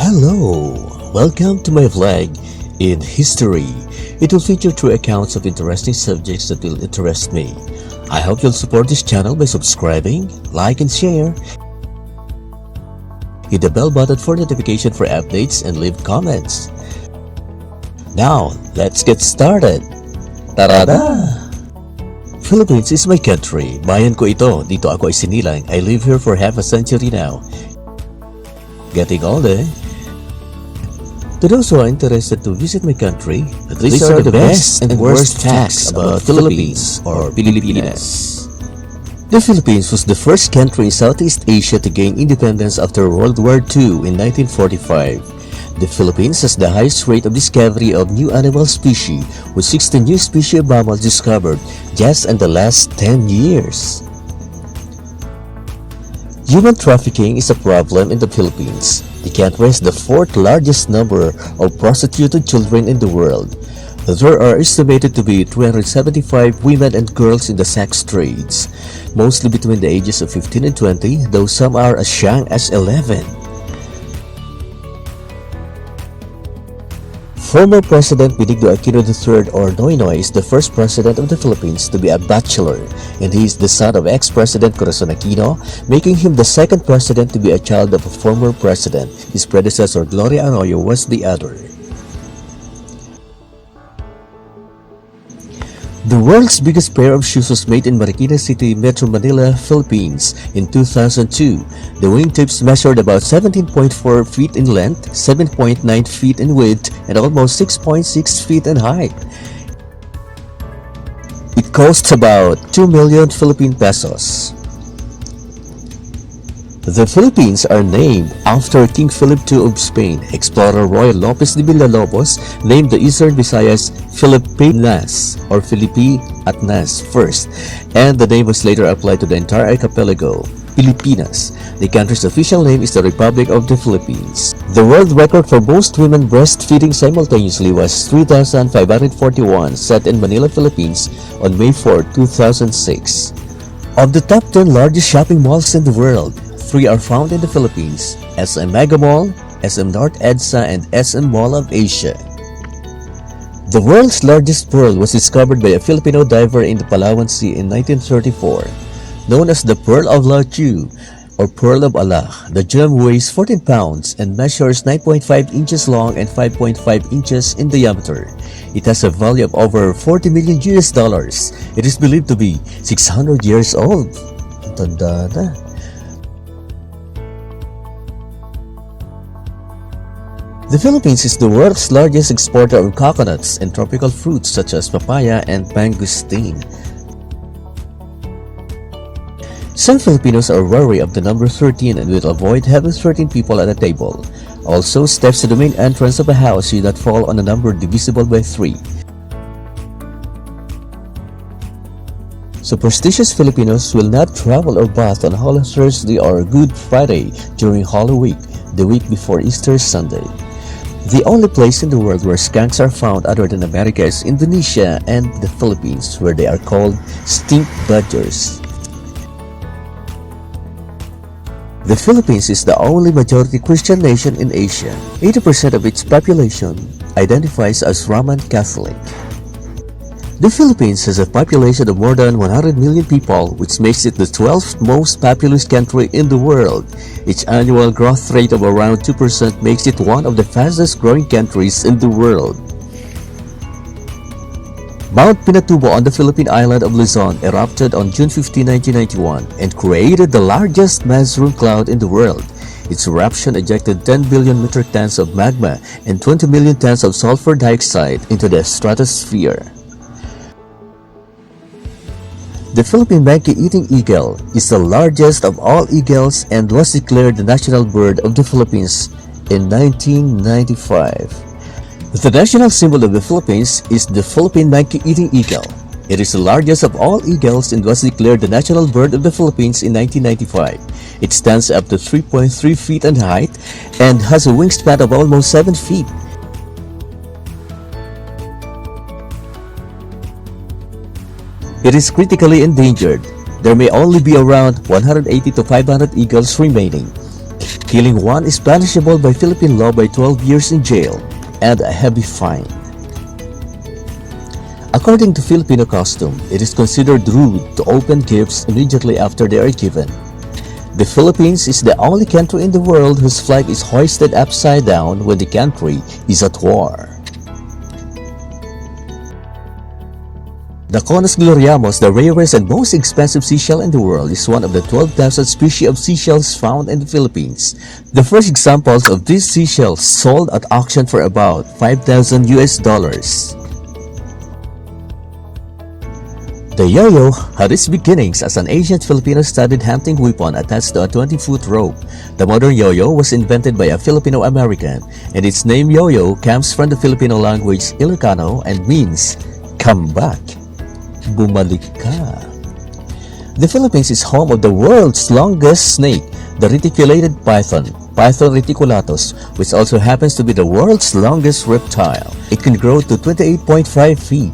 Hello! Welcome to my vlog in history. It will feature true accounts of interesting subjects that will interest me. I hope you'll support this channel by subscribing, like and share. Hit the bell button for notification for updates and leave comments. Now, let's get started! Tada! Philippines is my country. Bayan ko ito. Dito ako ay sinilang. I live here for half a century now. Getting older. To those who are interested to visit my country, these are the best and worst facts about Philippines or Pilipinas. The Philippines was the first country in Southeast Asia to gain independence after World War II in 1945. The Philippines has the highest rate of discovery of new animal species, with 16 new species of mammals discovered just in the last 10 years. Human trafficking is a problem in the Philippines. The country has the fourth largest number of prostituted children in the world. There are estimated to be 375 women and girls in the sex trades, mostly between the ages of 15 and 20, though some are as young as 11. Former President Benigno Aquino III or Noynoy is the first president of the Philippines to be a bachelor, and he is the son of ex-President Corazon Aquino, making him the second president to be a child of a former president. His predecessor Gloria Arroyo was the other. The world's biggest pair of shoes was made in Marikina City, Metro Manila, Philippines in 2002. The wingtips measured about 17.4 feet in length, 7.9 feet in width, and almost 6.6 feet in height. It costs about 2 million Philippine pesos. The Philippines are named after King Philip II of Spain. Explorer Roy Lopez de Villalobos named the Eastern Visayas Filipinas or Filipi-Atnas first, and the name was later applied to the entire archipelago, Pilipinas. The country's official name is the Republic of the Philippines. The world record for most women breastfeeding simultaneously was 3,541, set in Manila, Philippines on May 4, 2006. Of the top 10 largest shopping malls in the world, 3 are found in the Philippines: SM Mega Mall, SM North EDSA, and SM Mall of Asia. The world's largest pearl was discovered by a Filipino diver in the Palawan Sea in 1934. Known as the Pearl of La Chu or Pearl of Allah, the gem weighs 14 pounds and measures 9.5 inches long and 5.5 inches in diameter. It has a value of over $40 million. It is believed to be 600 years old. Tanda na. The Philippines is the world's largest exporter of coconuts and tropical fruits such as papaya and mangosteen. Some Filipinos are wary of the number 13 and will avoid having 13 people at a table. Also, steps to the main entrance of a house should not fall on a number divisible by 3. Superstitious Filipinos will not travel or bath on Holy Thursday or Good Friday during Holy Week, the week before Easter Sunday. The only place in the world where skunks are found other than America is Indonesia and the Philippines, where they are called stink badgers. The Philippines is the only majority Christian nation in Asia. 80% of its population identifies as Roman Catholic. The Philippines has a population of more than 100 million people, which makes it the 12th most populous country in the world. Its annual growth rate of around 2% makes it one of the fastest growing countries in the world. Mount Pinatubo on the Philippine island of Luzon erupted on June 15, 1991 and created the largest mushroom cloud in the world. Its eruption ejected 10 billion metric tons of magma and 20 million tons of sulfur dioxide into the stratosphere. The Philippine monkey-eating eagle is the largest of all eagles and was declared the national bird of the Philippines in 1995. The national symbol of the Philippines is the Philippine monkey-eating eagle. It is the largest of all eagles and was declared the national bird of the Philippines in 1995. It stands up to 3.3 feet in height and has a wingspan of almost 7 feet. It is critically endangered. There may only be around 180 to 500 eagles remaining. Killing one is punishable by Philippine law by 12 years in jail and a heavy fine. According to Filipino custom, it is considered rude to open gifts immediately after they are given. The Philippines is the only country in the world whose flag is hoisted upside down when the country is at war. The Conus gloriamos, the rarest and most expensive seashell in the world, is one of the 12,000 species of seashells found in the Philippines. The first examples of these seashells sold at auction for about $5,000 US. The yo-yo had its beginnings as an ancient Filipino-studded hunting weapon attached to a 20-foot rope. The modern yo-yo was invented by a Filipino-American, and its name yo-yo comes from the Filipino language Ilocano and means, come back, bumalik ka. The Philippines is home of the world's longest snake, the reticulated python, Python reticulatus, which also happens to be the world's longest reptile. It can grow to 28.5 feet.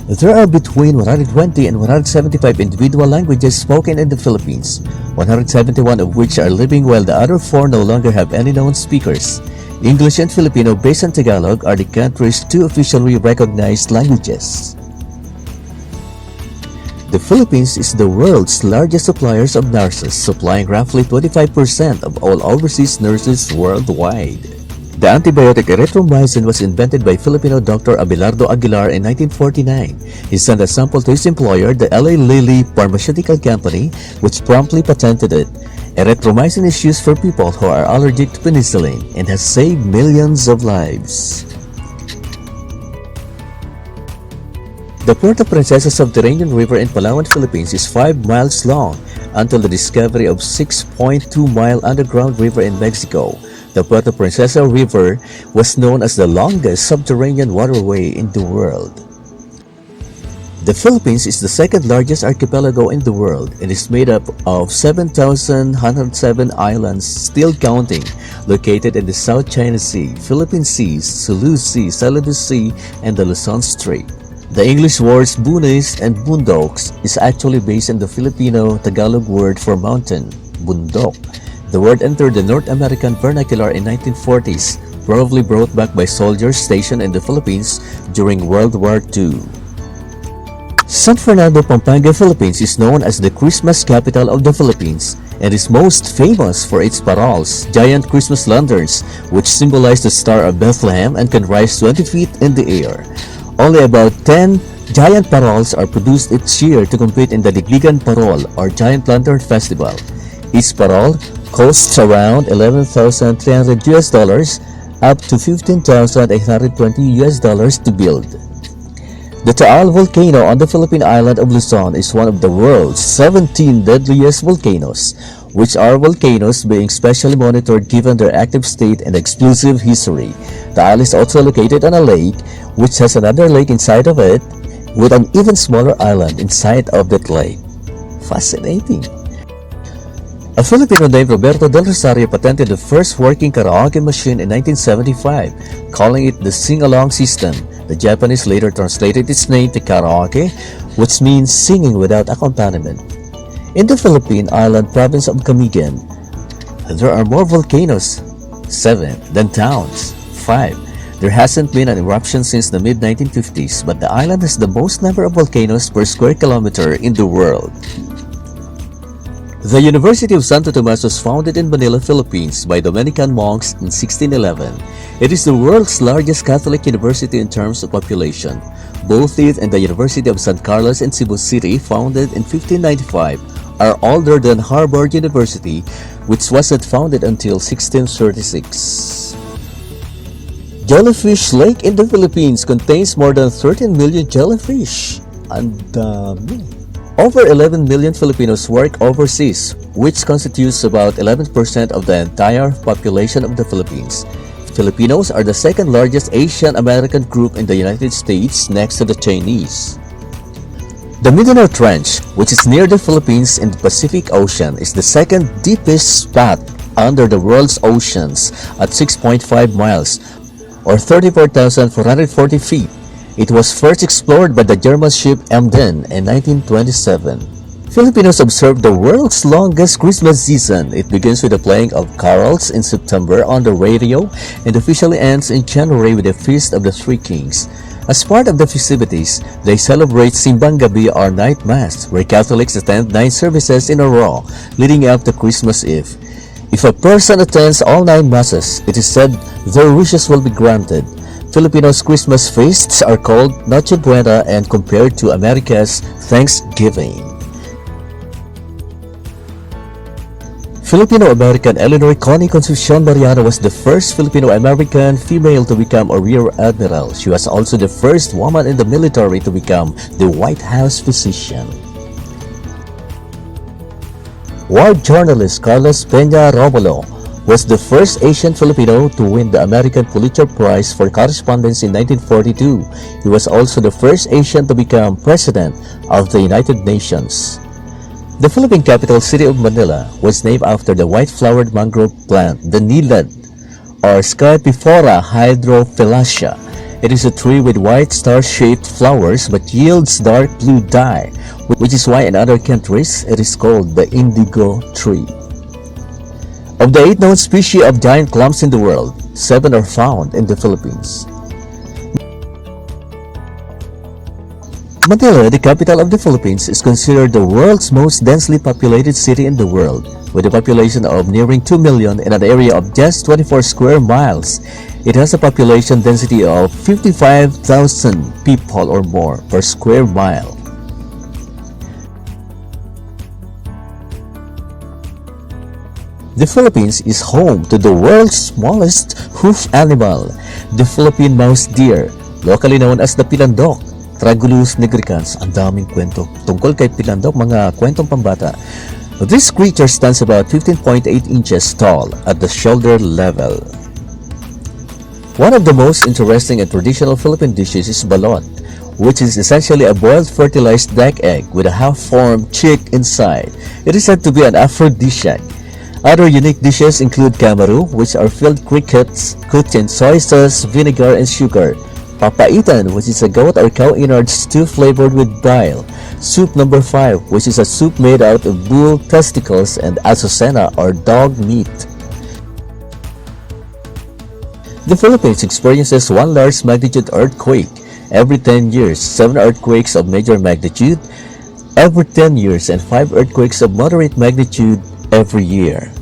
There are between 120 and 175 individual languages spoken in the Philippines, 171 of which are living while the other 4 no longer have any known speakers. English and Filipino based on Tagalog are the country's 2 officially recognized languages. The Philippines is the world's largest supplier of nurses, supplying roughly 25% of all overseas nurses worldwide. The antibiotic erythromycin was invented by Filipino Dr. Abelardo Aguilar in 1949. He sent a sample to his employer, the LA Lilly Pharmaceutical Company, which promptly patented it. Erythromycin is used for people who are allergic to penicillin and has saved millions of lives. The Puerto Princesa subterranean river in Palawan, Philippines is 5 miles long until the discovery of 6.2-mile underground river in Mexico. The Puerto Princesa River was known as the longest subterranean waterway in the world. The Philippines is the second largest archipelago in the world and is made up of 7,107 islands, still counting, located in the South China Sea, Philippine Seas, Sulu Sea, Celebes Sea, and the Luzon Strait. The English words bunes and bundoks is actually based on the Filipino Tagalog word for mountain, bundok. The word entered the North American vernacular in 1940s, probably brought back by soldiers stationed in the Philippines during World War II. San Fernando, Pampanga, Philippines is known as the Christmas capital of the Philippines and is most famous for its paroles, giant Christmas lanterns, which symbolize the Star of Bethlehem and can rise 20 feet in the air. Only about 10 giant paroles are produced each year to compete in the Ligligan Parol or Giant Lantern Festival. Each parol costs around $11,300 US up to $15,820 US to build. The Taal volcano on the Philippine island of Luzon is one of the world's 17 deadliest volcanoes, which are volcanoes being specially monitored given their active state and explosive history. Taal is also located on a lake, which has another lake inside of it, with an even smaller island inside of that lake. Fascinating. A Filipino named Roberto Del Rosario patented the first working karaoke machine in 1975, calling it the sing-along system. The Japanese later translated its name to karaoke, which means singing without accompaniment. In the Philippine island province of Camigan, there are more volcanoes, 7, than towns, 5. There hasn't been an eruption since the mid-1950s, but the island has the most number of volcanoes per square kilometer in the world. The University of Santo Tomas was founded in Manila, Philippines by Dominican monks in 1611. It is the world's largest Catholic university in terms of population. Both it and the University of San Carlos in Cebu City, founded in 1595, are older than Harvard University, which wasn't founded until 1636. Jellyfish Lake in the Philippines contains more than 13 million jellyfish. Ang dami. Over 11 million Filipinos work overseas, which constitutes about 11% of the entire population of the Philippines. Filipinos are the second largest Asian American group in the United States, next to the Chinese. The Mindanao Trench, which is near the Philippines in the Pacific Ocean, is the second deepest spot under the world's oceans at 6.5 miles, or 34,440 feet. It was first explored by the German ship Emden in 1927. Filipinos observe the world's longest Christmas season. It begins with the playing of carols in September on the radio and officially ends in January with the Feast of the Three Kings. As part of the festivities, they celebrate Simbang Gabi or Night Mass, where Catholics attend 9 services in a row leading up to Christmas Eve. If a person attends all 9 masses, it is said their wishes will be granted. Filipinos' Christmas feasts are called Noche Buena and compared to America's Thanksgiving. Filipino-American Eleanor Connie Concepcion Mariano was the first Filipino-American female to become a Rear Admiral. She was also the first woman in the military to become the White House physician. War journalist Carlos Peña Romulo was the first Asian Filipino to win the American Pulitzer Prize for correspondence in 1942. He was also the first Asian to become president of the United Nations. The Philippine capital city of Manila was named after the white-flowered mangrove plant, the nilad, or Scyphifora hydrophyllaceae. It is a tree with white star-shaped flowers but yields dark blue dye, which is why in other countries it is called the indigo tree. Of the 8 known species of giant clams in the world, 7 are found in the Philippines. Manila, the capital of the Philippines, is considered the world's most densely populated city in the world, with a population of nearing 2 million in an area of just 24 square miles. It has a population density of 55,000 people or more per square mile. The Philippines is home to the world's smallest hoof animal, the Philippine mouse deer, locally known as the pilandok. Tragulus nigricans, ang daming kwento tungkol kay pilandok, mga kwentong pambata. This creature stands about 15.8 inches tall at the shoulder level. One of the most interesting and traditional Philippine dishes is balot, which is essentially a boiled fertilized duck egg with a half-formed chick inside. It is said to be an aphrodisiac. Other unique dishes include kamaru, which are filled crickets cooked in soy sauce, vinegar, and sugar. Papaitan, which is a goat or cow innard stew flavored with bile. Soup number 5, which is a soup made out of bull testicles, and azucena or dog meat. The Philippines experiences 1 large magnitude earthquake every 10 years, 7 earthquakes of major magnitude every 10 years, and 5 earthquakes of moderate magnitude every year.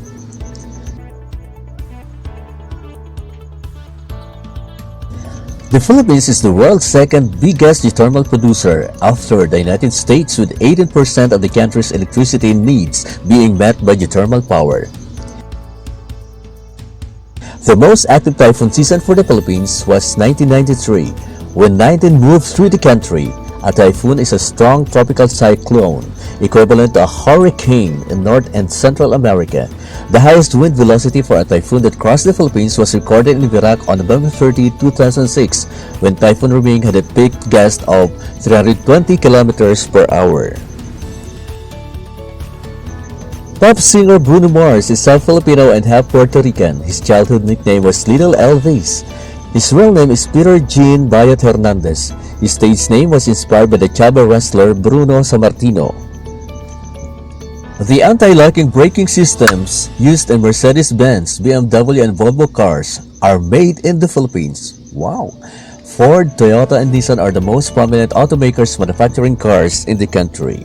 The Philippines is the world's second biggest geothermal producer after the United States, with 18% of the country's electricity needs being met by geothermal power. The most active typhoon season for the Philippines was 1993, when 19 moved through the country. A typhoon is a strong tropical cyclone, equivalent to a hurricane in North and Central America. The highest wind velocity for a typhoon that crossed the Philippines was recorded in Virac on November 30, 2006, when Typhoon Ruming had a peak gust of 320 kilometers per hour. Pop singer Bruno Mars is half Filipino and half Puerto Rican. His childhood nickname was Little Elvis. His real name is Peter Jean Bayot Hernandez. His stage name was inspired by the Chaba wrestler Bruno Sammartino. The anti-locking braking systems used in Mercedes-Benz, BMW, and Volvo cars are made in the Philippines. Wow! Ford, Toyota, and Nissan are the most prominent automakers manufacturing cars in the country.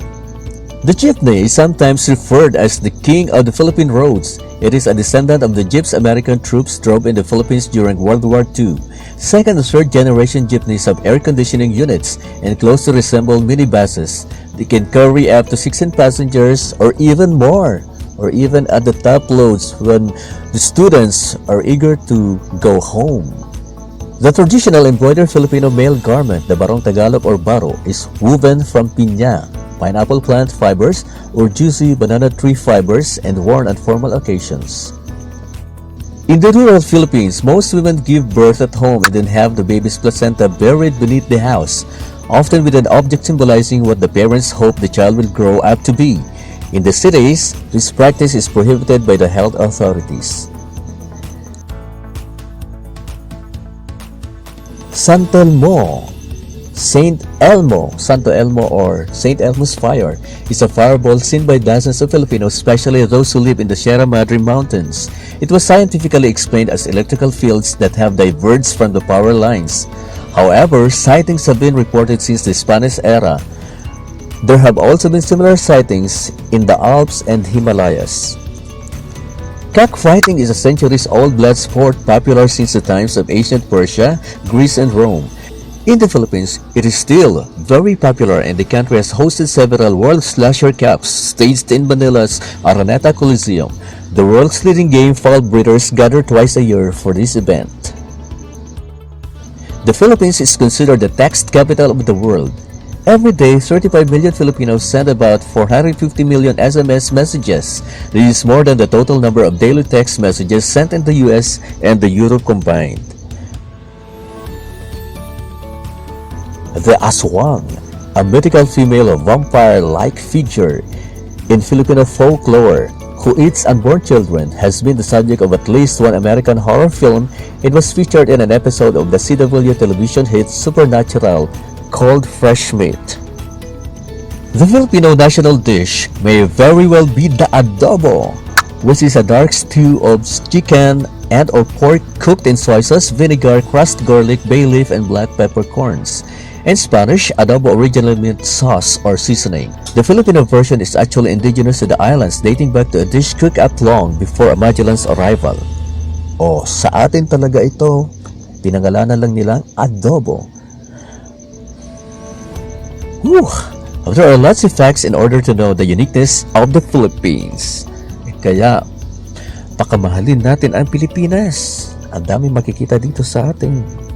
The jeepney is sometimes referred as the king of the Philippine roads. It is a descendant of the jeeps American troops drove in the Philippines during World War II. Second and third generation jeepneys have air conditioning units and closely resemble minibuses. They can carry up to 16 passengers or even more, or even at the top loads when the students are eager to go home. The traditional embroidered Filipino male garment, the barong Tagalog or baro, is woven from piña, pineapple plant fibers, or juicy banana tree fibers, and worn on formal occasions. In the rural Philippines, most women give birth at home and then have the baby's placenta buried beneath the house, often with an object symbolizing what the parents hope the child will grow up to be. In the cities, this practice is prohibited by the health authorities. Santo. Saint Elmo, Santo Elmo or Saint Elmo's Fire is a fireball seen by dozens of Filipinos, especially those who live in the Sierra Madre Mountains. It was scientifically explained as electrical fields that have diverged from the power lines. However, sightings have been reported since the Spanish era. There have also been similar sightings in the Alps and Himalayas. Cockfighting is a centuries-old blood sport popular since the times of ancient Persia, Greece, and Rome. In the Philippines, it is still very popular and the country has hosted several World Slasher Cups staged in Manila's Araneta Coliseum. The world's leading game fowl breeders gather twice a year for this event. The Philippines is considered the text capital of the world. Every day, 35 million Filipinos send about 450 million SMS messages. This is more than the total number of daily text messages sent in the US and the Europe combined. The Aswang, a mythical female vampire-like figure in Filipino folklore who eats unborn children, has been the subject of at least one American horror film. It was featured in an episode of the CW television hit Supernatural called Fresh Meat. The Filipino national dish may very well be the adobo, which is a dark stew of chicken and or pork cooked in soy sauce, vinegar, crushed garlic, bay leaf, and black peppercorns. In Spanish, adobo originally meant sauce or seasoning. The Filipino version is actually indigenous to the islands, dating back to a dish cooked up long before Magellan's arrival. O, sa atin talaga ito, pinangalanan lang nilang adobo. Whew! There are lots of facts in order to know the uniqueness of the Philippines. Kaya, pakamahalin natin ang Pilipinas. Ang dami makikita dito sa atin.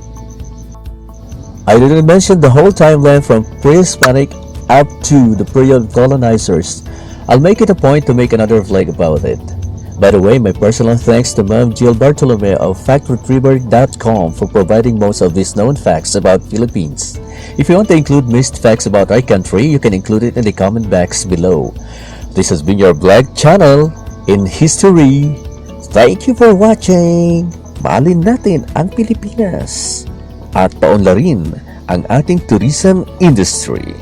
I didn't mention the whole timeline from pre-Hispanic up to the period of colonizers. I'll make it a point to make another vlog about it. By the way, my personal thanks to Ma'am Jill Bartolome of factretriever.com for providing most of these known facts about Philippines. If you want to include missed facts about our country, you can include it in the comment box below. This has been your vlog channel in history. Thank you for watching. Mahalin natin ang Pilipinas at paunlarin ang ating tourism industry.